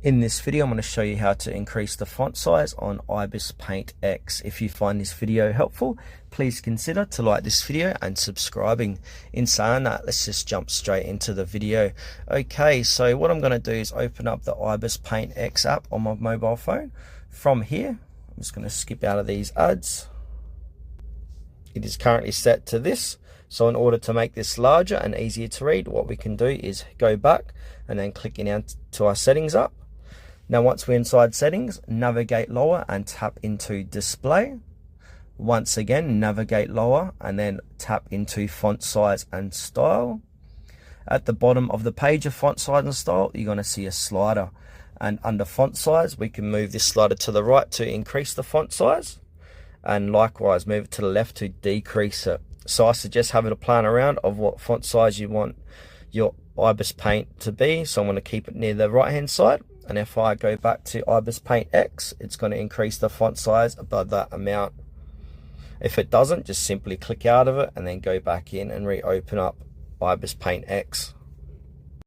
In this video, I'm going to show you how to increase the font size on Ibis Paint X. If you find this video helpful, please consider to like this video and subscribing. In saying that, let's just jump straight into the video. Okay, so what I'm going to do is open up the Ibis Paint X app on my mobile phone. From here, I'm just going to skip out of these ads. It is currently set to this. So in order to make this larger and easier to read, what we can do is go back and then click into our settings app. Now once we're inside settings, navigate lower and tap into display. Once again, navigate lower and then tap into font size and style. At the bottom of the page of font size and style, you're going to see a slider. And under font size, we can move this slider to the right to increase the font size. And likewise, move it to the left to decrease it. So I suggest having a plan around of what font size you want your Ibis Paint to be. So I'm going to keep it near the right hand side. And if I go back to Ibis Paint X, it's going to increase the font size above that amount. If it doesn't, just simply click out of it and then go back in and reopen up Ibis Paint X.